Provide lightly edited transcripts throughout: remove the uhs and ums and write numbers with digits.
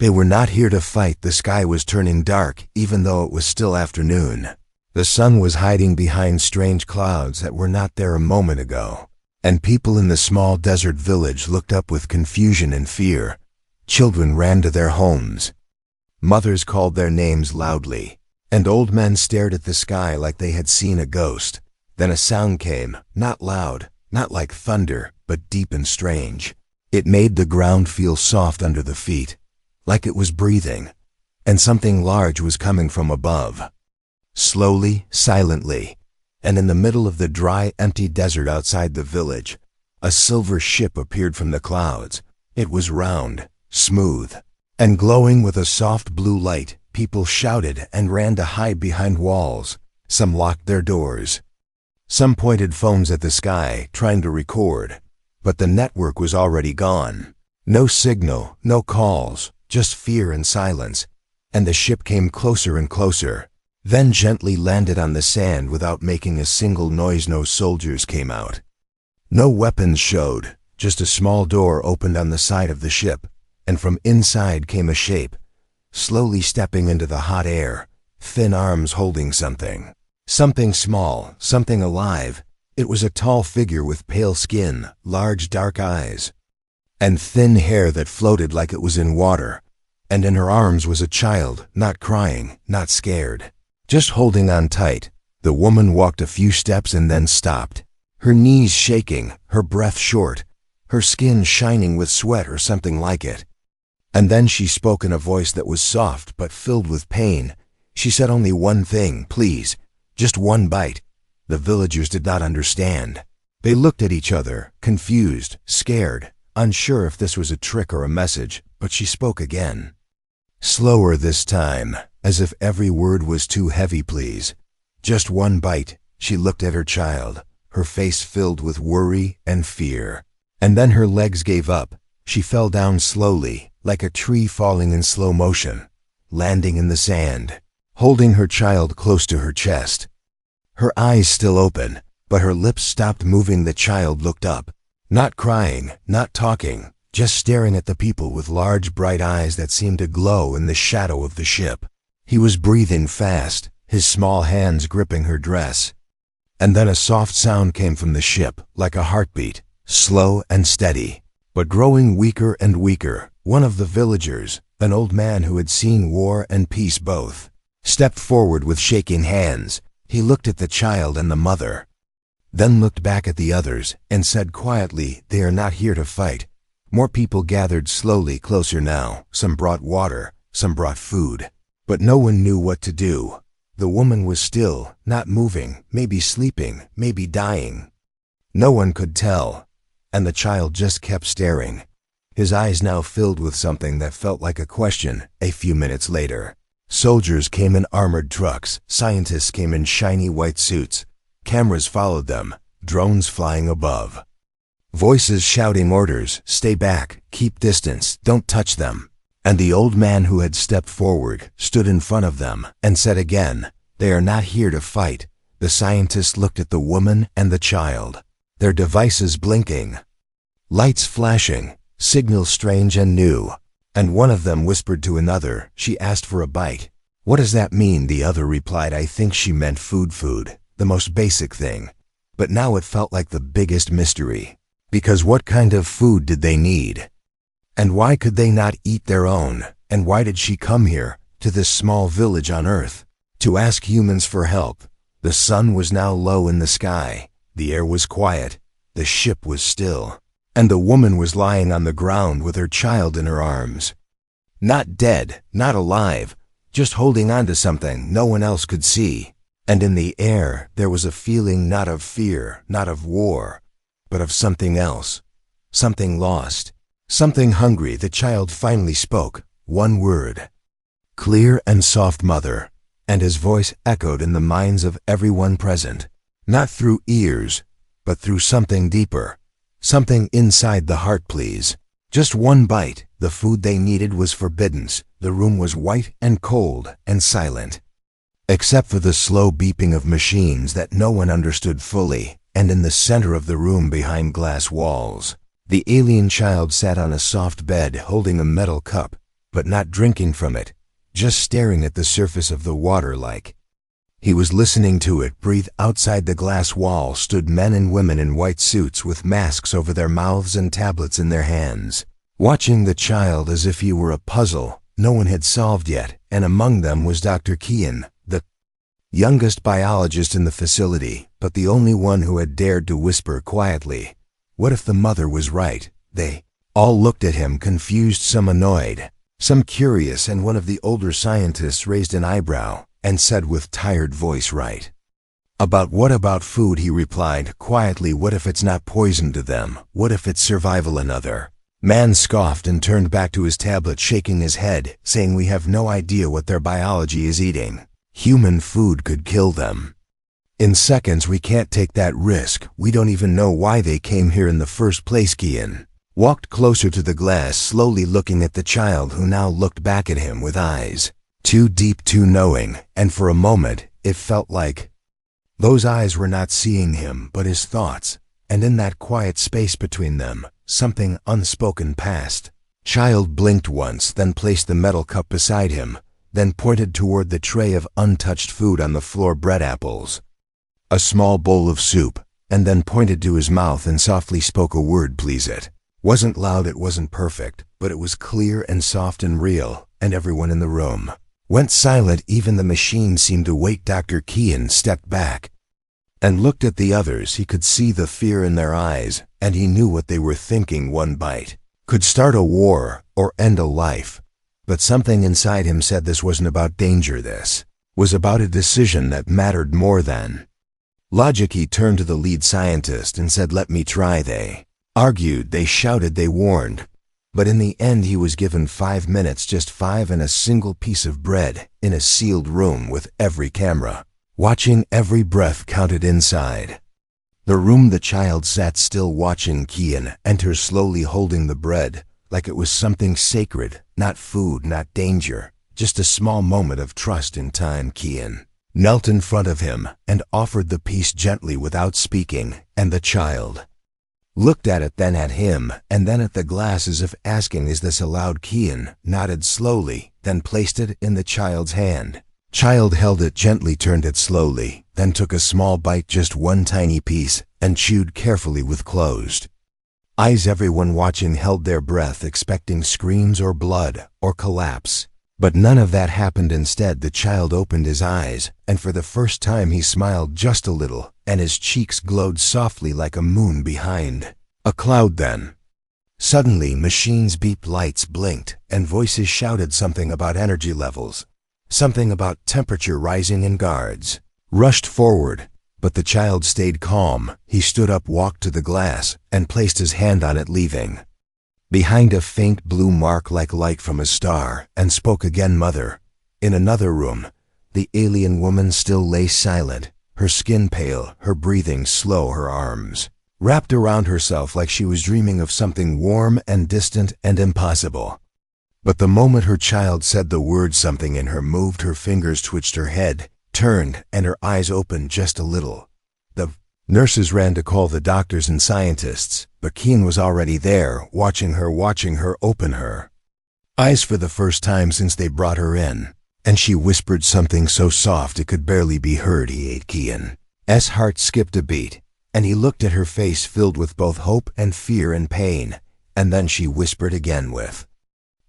They were not here to fight. The sky was turning dark, even though it was still afternoon. The sun was hiding behind strange clouds that were not there a moment ago, and people in the small desert village looked up with confusion and fear. Children ran to their homes. Mothers called their names loudly, and old men stared at the sky like they had seen a ghost. Then a sound came, not loud, not like thunder, but deep and strange. It made the ground feel soft under the feet, like it was breathing, and something large was coming from above. Slowly, silently, and in the middle of the dry, empty desert outside the village, a silver ship appeared from the clouds. It was round, smooth, and glowing with a soft blue light. People shouted and ran to hide behind walls. Some locked their doors. Some pointed phones at the sky, trying to record, but the network was already gone. No signal, no calls, just fear and silence, and the ship came closer and closer, then gently landed on the sand without making a single noise. No soldiers came out. No weapons showed, just a small door opened on the side of the ship, and from inside came a shape, slowly stepping into the hot air, thin arms holding something. Something small, something alive. It was a tall figure with pale skin, large dark eyes, and thin hair that floated like it was in water. And in her arms was a child, not crying, not scared, just holding on tight. The woman walked a few steps and then stopped, her knees shaking, her breath short, her skin shining with sweat or something like it. And then she spoke in a voice that was soft but filled with pain. She said only one thing, please, just one bite. The villagers did not understand. They looked at each other, confused, scared, unsure if this was a trick or a message, but she spoke again. Slower this time, as if every word was too heavy. Please, just one bite. She looked at her child, her face filled with worry and fear. And then her legs gave up. She fell down slowly, like a tree falling in slow motion, landing in the sand, holding her child close to her chest. Her eyes still open, but her lips stopped moving. The child looked up, not crying, not talking, just staring at the people with large bright eyes that seemed to glow in the shadow of the ship. He was breathing fast, his small hands gripping her dress. And then a soft sound came from the ship, like a heartbeat, slow and steady, but growing weaker and weaker. One of the villagers, an old man who had seen war and peace both, stepped forward with shaking hands. He looked at the child and the mother, then looked back at the others and said quietly, "They are not here to fight." More people gathered slowly closer now. Some brought water, some brought food, but no one knew what to do. The woman was still, not moving, maybe sleeping, maybe dying. No one could tell, and the child just kept staring, his eyes now filled with something that felt like a question. A few minutes later, soldiers came in armored trucks, scientists came in shiny white suits, cameras followed them, drones flying above. Voices shouting orders, "Stay back, keep distance, don't touch them." And the old man who had stepped forward stood in front of them and said again, "They are not here to fight." The scientists looked at the woman and the child, their devices blinking, lights flashing, signals strange and new. And one of them whispered to another. She asked for a bite. "What does that mean?" The other replied, "I think she meant food, the most basic thing." But now it felt like the biggest mystery. Because what kind of food did they need? And why could they not eat their own? And why did she come here, to this small village on Earth, to ask humans for help? The sun was now low in the sky. The air was quiet. The ship was still. And the woman was lying on the ground with her child in her arms. Not dead, not alive, just holding on to something no one else could see. And in the air, there was a feeling not of fear, not of war, but of something else, something lost, something hungry. The child finally spoke, one word, clear and soft, "Mother," and his voice echoed in the minds of everyone present, not through ears, but through something deeper, something inside the heart. Please, just one bite. The food they needed was forbidden. The room was white and cold and silent, except for the slow beeping of machines that no one understood fully. And in the center of the room, behind glass walls, the alien child sat on a soft bed holding a metal cup. but not drinking from it, just staring at the surface of the water like he was listening to it breathe. Outside the glass wall stood men and women in white suits with masks over their mouths and tablets in their hands, watching the child as if he were a puzzle no one had solved yet, and among them was Dr. Kean, the youngest biologist in the facility, but the only one who had dared to whisper quietly, "What if the mother was right?" They all looked at him, confused, some annoyed, some curious, and one of the older scientists raised an eyebrow and said with tired voice, "Right. About what? About food," he replied quietly. "What if it's not poison to them? What if it's survival?" Another man scoffed and turned back to his tablet, shaking his head, saying, "We have no idea what their biology is eating. Human food could kill them in seconds. We can't take that risk. We don't even know why they came here in the first place." Kean walked closer to the glass, slowly looking at the child, who now looked back at him with eyes too deep, too knowing, and for a moment it felt like those eyes were not seeing him but his thoughts, and in that quiet space between them, something unspoken passed. Child blinked once, then placed the metal cup beside him, then pointed toward the tray of untouched food on the floor, bread, apples, a small bowl of soup, and then pointed to his mouth and softly spoke a word, "Please." It wasn't loud, it wasn't perfect, but it was clear and soft and real, and everyone in the room went silent. Even the machine seemed to wait. Dr. Kean stepped back and looked at the others. He could see the fear in their eyes, and he knew what they were thinking. One bite could start a war or end a life. But something inside him said this wasn't about danger. This was about a decision that mattered more than logic. He turned to the lead scientist and said, "Let me try." They argued, they shouted, they warned. But in the end he was given 5 minutes, just 5, and a single piece of bread, in a sealed room with every camera watching. Every breath counted inside the room. The child sat still, watching Kean enter slowly, holding the bread like it was something sacred, not food, not danger, just a small moment of trust in time. Kean knelt in front of him and offered the piece gently without speaking, and the child looked at it, then at him, and then at the glass, as if asking, "Is this allowed?" Kean nodded slowly, then placed it in the child's hand. Child held it gently, turned it slowly, then took a small bite, just one tiny piece, and chewed carefully with closed eyes. Everyone watching held their breath, expecting screams or blood or collapse. But none of that happened. Instead, the child opened his eyes, and for the first time he smiled just a little, and his cheeks glowed softly like a moon behind a cloud. Then suddenly machines beeped, lights blinked, and voices shouted something about energy levels, something about temperature rising, and guards rushed forward. But the child stayed calm. He stood up, walked to the glass, and placed his hand on it, leaving behind a faint blue mark like light from a star, and spoke again, "Mother." In another room, the alien woman still lay silent, her skin pale, her breathing slow, her arms wrapped around herself like she was dreaming of something warm and distant and impossible. But the moment her child said the word, something in her moved. Her fingers twitched, her head turned, and her eyes opened just a little. The nurses ran to call the doctors and scientists, but Kean was already there, watching her open her eyes for the first time since they brought her in, and she whispered something so soft it could barely be heard. He ate. Kean's heart skipped a beat, and he looked at her face filled with both hope and fear and pain, and then she whispered again with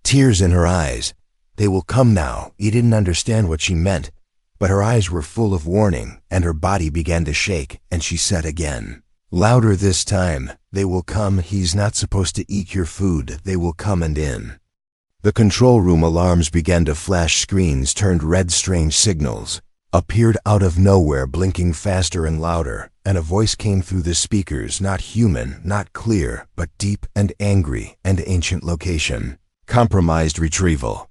tears in her eyes, "They will come now." He didn't understand what she meant, but her eyes were full of warning, and her body began to shake, and she said again, louder this time, "They will come. He's not supposed to eat your food. They will come." And in the control room alarms began to flash, screens turned red, strange signals appeared out of nowhere, blinking faster and louder, and a voice came through the speakers, not human, not clear, but deep and angry and ancient. "Location compromised. Retrieval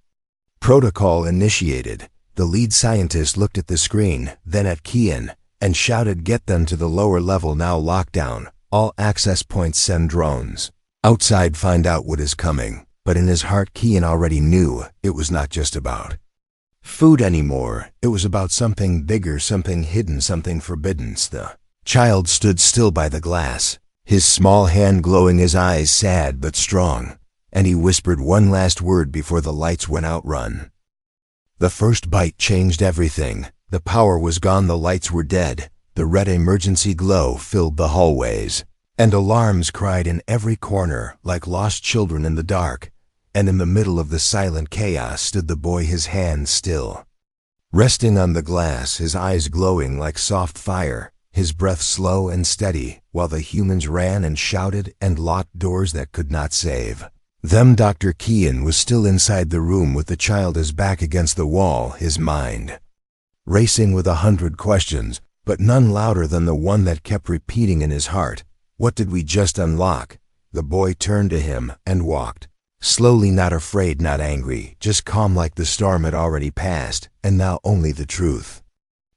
protocol initiated." The lead scientist looked at the screen, then at Kean, and shouted, "Get them to the lower level now. Lockdown. All access points. Send drones outside. Find out what is coming." But in his heart, Kean already knew it was not just about food anymore. It was about something bigger, something hidden, something forbidden. The child stood still by the glass, his small hand glowing, his eyes sad but strong. and he whispered one last word before the lights went out. Run. The first bite changed everything. The power was gone, the lights were dead. The red emergency glow filled the hallways, and alarms cried in every corner like lost children in the dark. And in the middle of the silent chaos stood the boy, his hands still, resting on the glass, his eyes glowing like soft fire, his breath slow and steady, while the humans ran and shouted and locked doors that could not save them. Dr. Kian was still inside the room with the child, his back against the wall, his mind racing with 100 questions, but none louder than the one that kept repeating in his heart. What did we just unlock? The boy turned to him and walked slowly, not afraid, not angry, just calm, like the storm had already passed, and now only the truth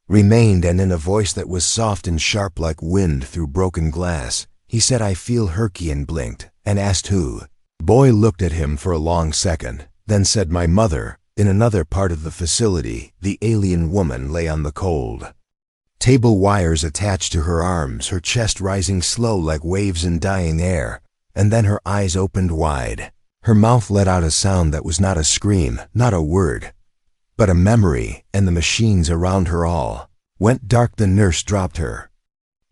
remained. And in a voice that was soft and sharp like wind through broken glass, he said, "I feel her." Kian blinked and asked, "Who?" Boy looked at him for a long second, then said, "My mother." In another part of the facility, the alien woman lay on the cold table, wires attached to her arms, her chest rising slow like waves in dying air, and then her eyes opened wide. Her mouth let out a sound that was not a scream, not a word, but a memory, and the machines around her all went dark. The nurse dropped her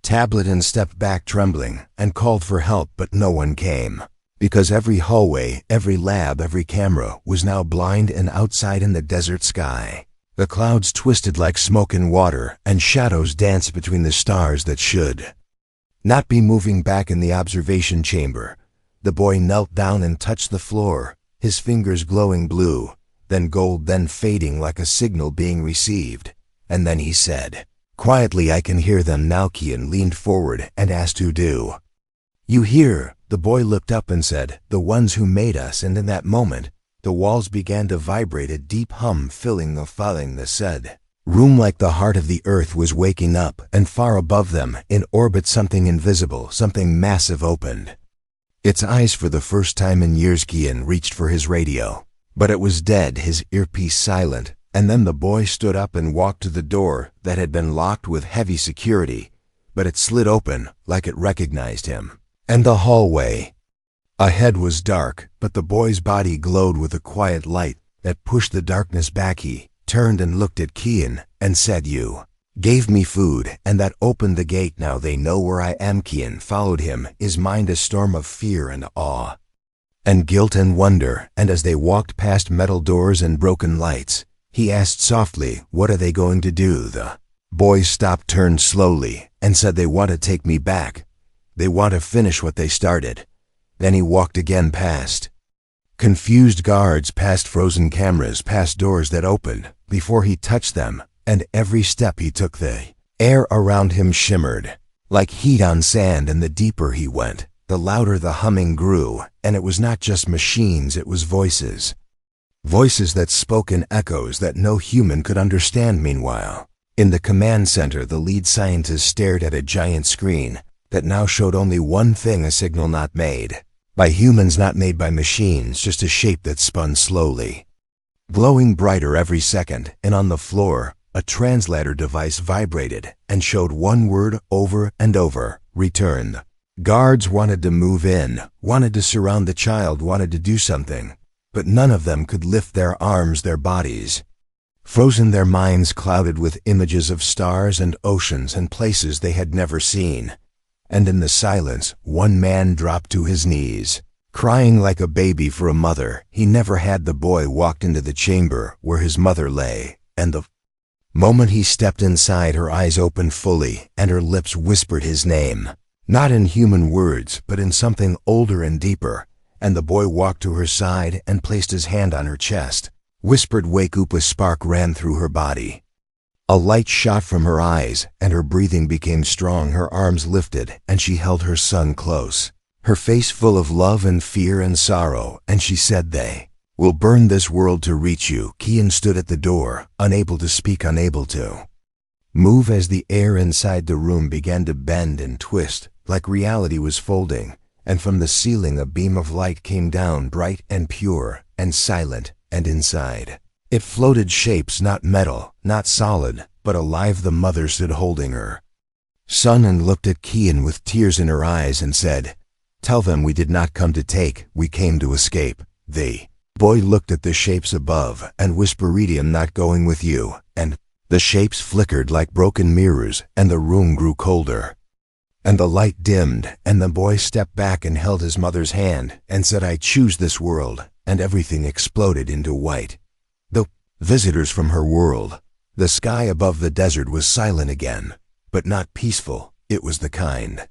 tablet and stepped back trembling and called for help, but no one came, because every hallway, every lab, every camera was now blind, and outside in the desert sky, the clouds twisted like smoke in water, and shadows danced between the stars that should not be moving. Back in the observation chamber, the boy knelt down and touched the floor, his fingers glowing blue, then gold, then fading like a signal being received. And then he said, quietly, "I can hear them now." Kian leaned forward and asked, "Who do you hear?" The boy looked up and said, "The ones who made us." And in that moment, the walls began to vibrate, a deep hum filling the said room, like the heart of the earth was waking up, and far above them, in orbit, something invisible, something massive opened its eyes. For the first time in years, Kian reached for his radio, but it was dead, his earpiece silent. And then the boy stood up and walked to the door that had been locked with heavy security, but it slid open like it recognized him. And the hallway ahead was dark, but the boy's body glowed with a quiet light that pushed the darkness back. He turned and looked at Kian and said, "You gave me food, and that opened the gate. Now they know where I am." Kian followed him, his mind a storm of fear and awe and guilt and wonder. And as they walked past metal doors and broken lights, he asked softly, "What are they going to do?" The boy stopped, turned slowly, and said, "They want to take me back. They want to finish what they started." Then he walked again, past confused guards, past frozen cameras, past doors that opened before he touched them, and every step he took, the air around him shimmered like heat on sand, and the deeper he went, the louder the humming grew. And it was not just machines, it was voices. Voices that spoke in echoes that no human could understand. Meanwhile, in the command center, the lead scientist stared at a giant screen that now showed only one thing: a signal not made by humans, not made by machines, just a shape that spun slowly, glowing brighter every second. And on the floor, a translator device vibrated and showed one word over and over: "Return." Guards wanted to move in, wanted to surround the child, wanted to do something, but none of them could lift their arms, their bodies frozen, their minds clouded with images of stars and oceans and places they had never seen. And in the silence, one man dropped to his knees, crying like a baby for a mother he never had. The boy walked into the chamber where his mother lay, and the moment he stepped inside, her eyes opened fully, and her lips whispered his name, not in human words, but in something older and deeper. And the boy walked to her side and placed his hand on her chest, whispered, "Wake up." A spark ran through her body. A light shot from her eyes, and her breathing became strong. Her arms lifted, and she held her son close, her face full of love and fear and sorrow, and she said, "They will burn this world to reach you." Kian stood at the door, unable to speak, unable to move, as the air inside the room began to bend and twist, like reality was folding. And from the ceiling a beam of light came down, bright and pure and silent, and inside it floated shapes, not metal, not solid, but alive. The mother stood holding her son and looked at Kian with tears in her eyes and said, Tell them we did not come to take, we came to escape. The boy looked at the shapes above and whispered, "I'm not going with you." And the shapes flickered like broken mirrors, and the room grew colder. And the light dimmed, and the boy stepped back and held his mother's hand and said, "I choose this world," and everything exploded into white. The visitors from her world. The sky above the desert was silent again, but not peaceful. It was the kind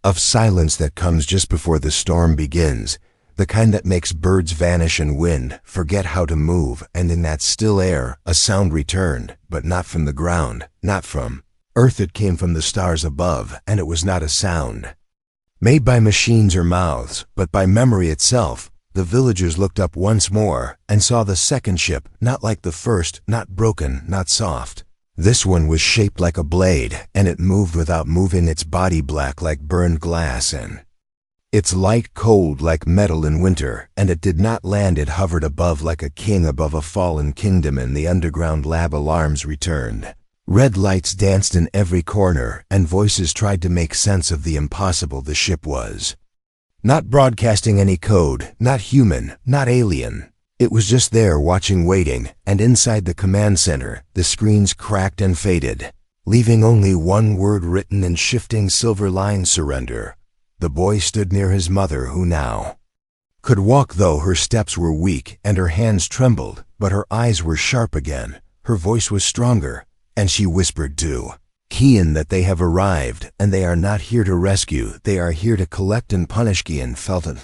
of silence that comes just before the storm begins, the kind that makes birds vanish and wind forget how to move, and in that still air a sound returned, but not from the ground, not from earth. It came from the stars above, and it was not a sound made by machines or mouths, but by memory itself. The villagers looked up once more and saw the second ship, not like the first, not broken, not soft. This one was shaped like a blade, and it moved without moving, its body black like burned glass, and its light cold like metal in winter, and it did not land. It hovered above like a king above a fallen kingdom, and the underground lab alarms returned. Red lights danced in every corner, and voices tried to make sense of the impossible. The ship was not broadcasting any code, not human, not alien. It was just there, watching, waiting, and inside the command center, the screens cracked and faded, leaving only one word written in shifting silver lines: surrender. The boy stood near his mother, who now could walk, though her steps were weak and her hands trembled, but her eyes were sharp again, her voice was stronger, and she whispered to Kian that they have arrived, and they are not here to rescue, they are here to collect and punish. Kian felt a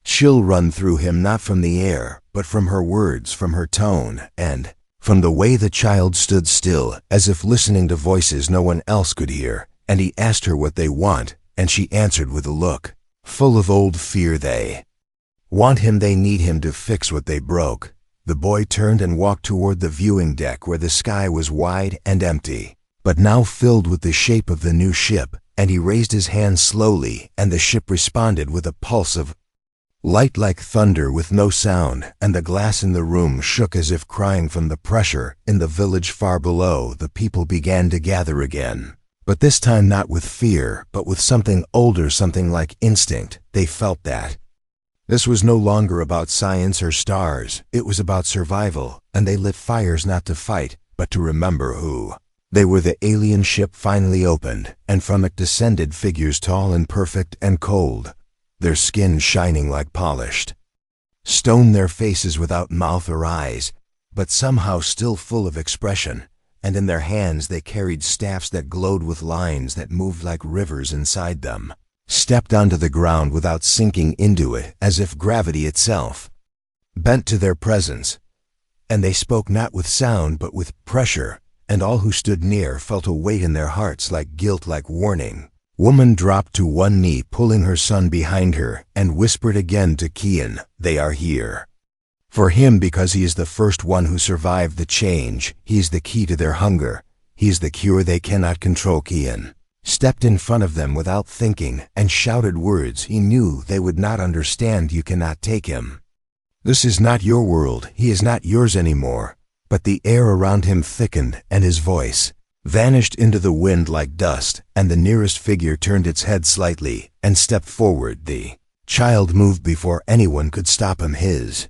chill run through him, not from the air, but from her words, from her tone, and from the way the child stood still, as if listening to voices no one else could hear. And he asked her what they want, and she answered with a look full of old fear. They want him, they need him to fix what they broke. The boy turned and walked toward the viewing deck, where the sky was wide and empty, but now filled with the shape of the new ship, and he raised his hand slowly, and the ship responded with a pulse of light like thunder with no sound, and the glass in the room shook as if crying from the pressure. In the village far below, the people began to gather again, but this time not with fear, but with something older, something like instinct. They felt that this was no longer about science or stars, it was about survival, and they lit fires not to fight, but to remember who they were. The alien ship finally opened, and from it descended figures tall and perfect and cold, their skin shining like polished stone, their faces without mouth or eyes, but somehow still full of expression, and in their hands they carried staffs that glowed with lines that moved like rivers inside them, stepped onto the ground without sinking into it, as if gravity itself bent to their presence. And they spoke not with sound but with pressure, and all who stood near felt a weight in their hearts like guilt, like warning. Woman dropped to one knee, pulling her son behind her, and whispered again to Kian, "They are here for him because he is the first one who survived the change. He is the key to their hunger. He is the cure they cannot control." Kian stepped in front of them without thinking and shouted words he knew they would not understand. "You cannot take him. This is not your world. He is not yours anymore." But the air around him thickened, and his voice vanished into the wind like dust, and the nearest figure turned its head slightly and stepped forward. The child moved before anyone could stop him, his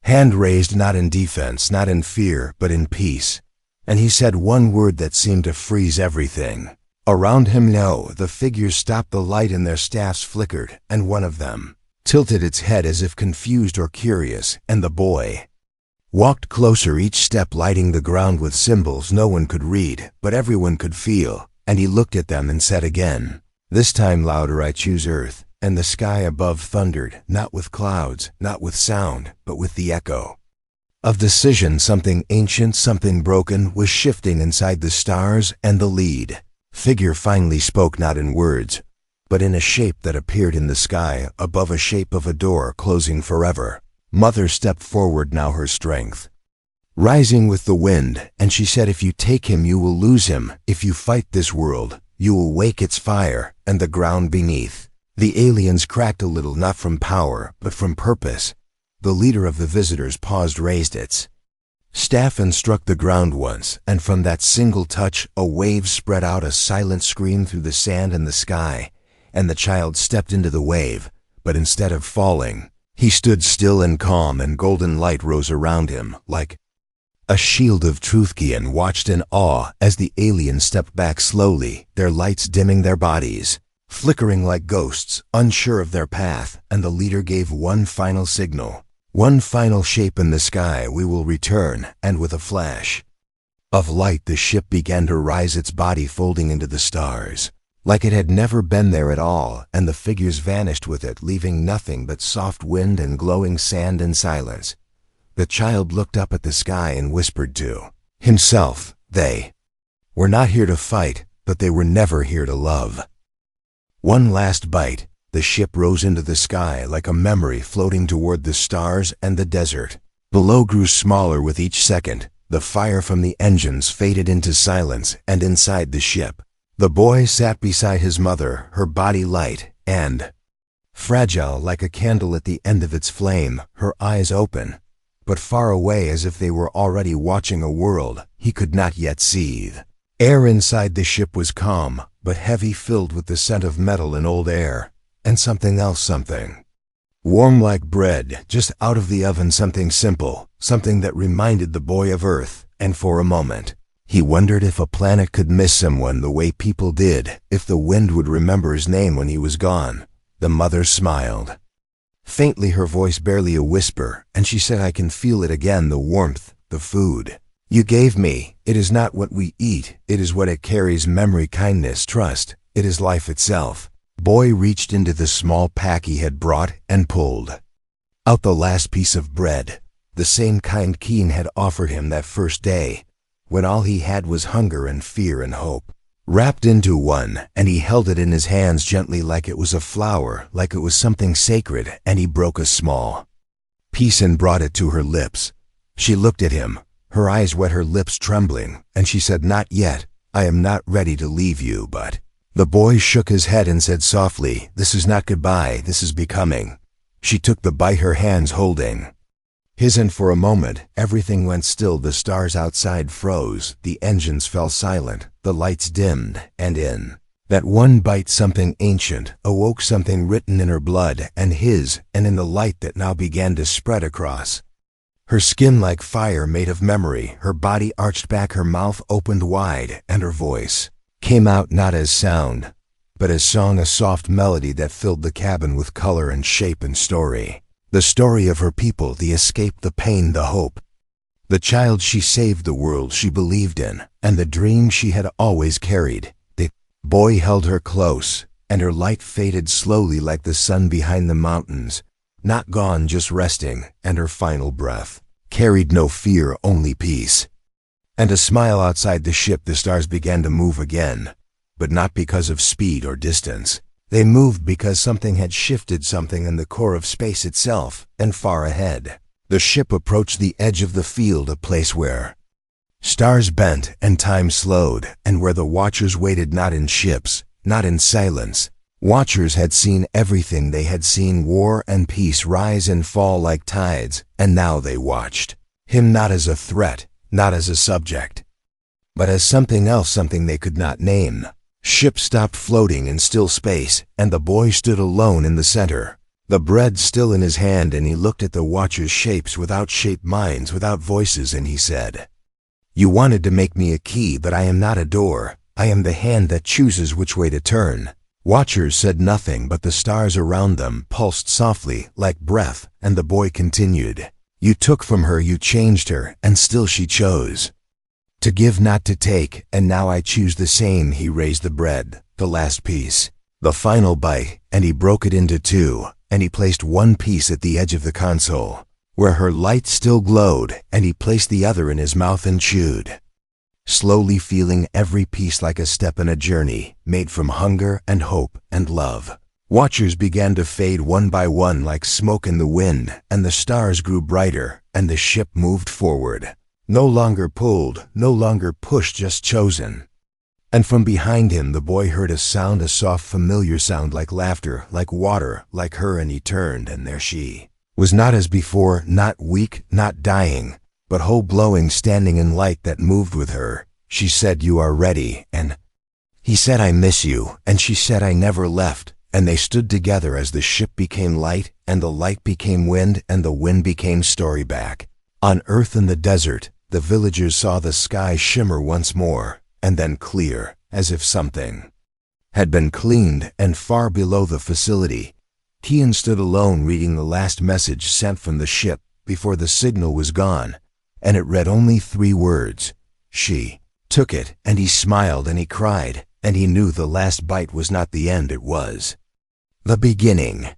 hand raised, not in defense, not in fear, but in peace. And he said one word that seemed to freeze everything around him. "No." The figures stopped, the light in their staffs flickered, and one of them tilted its head as if confused or curious, and the boy walked closer, each step lighting the ground with symbols no one could read, but everyone could feel. And he looked at them and said again, this time louder, "I choose Earth." And the sky above thundered, not with clouds, not with sound, but with the echo of decision. Something ancient, something broken, was shifting inside the stars, and the lead figure finally spoke, not in words, but in a shape that appeared in the sky above, a shape of a door closing forever. Mother stepped forward, now her strength rising with the wind, and she said, "If you take him, you will lose him. If you fight this world, you will wake its fire and the ground beneath." The aliens cracked a little, not from power, but from purpose. The leader of the visitors paused, raised its staff and struck the ground once, and from that single touch, a wave spread out, a silent scream through the sand and the sky. and the child stepped into the wave, but instead of falling, he stood still and calm, and golden light rose around him, like a shield of truth. Kian watched in awe as the aliens stepped back slowly, their lights dimming their bodies, flickering like ghosts, unsure of their path, and the leader gave one final signal, one final shape in the sky: we will return. And with a flash of light, the ship began to rise, its body folding into the stars, like it had never been there at all, and the figures vanished with it, leaving nothing but soft wind and glowing sand and silence. The child looked up at the sky and whispered to himself, they were not here to fight, but they were never here to love. One last bite, the ship rose into the sky like a memory, floating toward the stars, and the desert below grew smaller with each second. The fire from the engines faded into silence, and inside the ship, the boy sat beside his mother, her body light and fragile like a candle at the end of its flame, her eyes open, but far away, as if they were already watching a world he could not yet see. Air inside the ship was calm, but heavy, filled with the scent of metal and old air, and something else, something warm like bread just out of the oven, something simple, something that reminded the boy of Earth. And for a moment, he wondered if a planet could miss someone the way people did, if the wind would remember his name when he was gone. The mother smiled faintly, her voice barely a whisper, and she said, I can feel it again, the warmth, the food you gave me. It is not what we eat, it is what it carries: memory, kindness, trust. It is life itself. Boy reached into the small pack he had brought and pulled out the last piece of bread, the same kind Keen had offered him that first day, when all he had was hunger and fear and hope, wrapped into one, and he held it in his hands gently, like it was a flower, like it was something sacred, and he broke a small piece and brought it to her lips. She looked at him, her eyes wet, her lips trembling, and she said, not yet, I am not ready to leave you, but the boy shook his head and said softly, this is not goodbye, this is becoming. She took the bite, her hands holding his, and for a moment everything went still. The stars outside froze, the engines fell silent, the lights dimmed, and in that one bite something ancient awoke, something written in her blood and his, and in the light that now began to spread across her skin like fire made of memory. Her body arched back, her mouth opened wide, and her voice came out not as sound, but as song, a soft melody that filled the cabin with color and shape and story. The story of her people, the escape, the pain, the hope. The child she saved, the world she believed in, and the dream she had always carried. The boy held her close, and her light faded slowly like the sun behind the mountains. Not gone, just resting, and her final breath carried no fear, only peace. And a smile outside the ship. The stars began to move again, but not because of speed or distance. They moved because something had shifted, something in the core of space itself, and far ahead. The ship approached the edge of the field, a place where stars bent and time slowed, and where the watchers waited, not in ships, not in silence. Watchers had seen everything. They had seen war and peace rise and fall like tides, and now they watched him, not as a threat, not as a subject, but as something else, something they could not name. Ship stopped floating in still space, and the boy stood alone in the center, the bread still in his hand, and he looked at the watchers' shapes, without shape, minds without voices, and he said, you wanted to make me a key, but I am not a door. I am the hand that chooses which way to turn. Watchers said nothing, but the stars around them pulsed softly like breath, and the boy continued, you took from her, you changed her, and still she chose to give, not to take, and now I choose the same. He raised the bread, the last piece, the final bite, and he broke it into two, and he placed one piece at the edge of the console, where her light still glowed, and he placed the other in his mouth and chewed, slowly feeling every piece like a step in a journey made from hunger and hope and love. Watchers began to fade one by one like smoke in the wind, and the stars grew brighter, and the ship moved forward. No longer pulled, no longer pushed, just chosen. And from behind him the boy heard a sound, a soft familiar sound, like laughter, like water, like her, and he turned, and there she was, not as before, not weak, not dying, but whole, glowing, standing in light that moved with her. She said, you are ready, and he said, I miss you, and she said, I never left, And they stood together as the ship became light, and the light became wind, and the wind became storyback. On Earth in the desert, the villagers saw the sky shimmer once more, and then clear, as if something had been cleaned. And far below the facility, Tian stood alone reading the last message sent from the ship before the signal was gone, and it read only 3 words. She took it, and he smiled and he cried, and he knew the last bite was not the end, it was the beginning.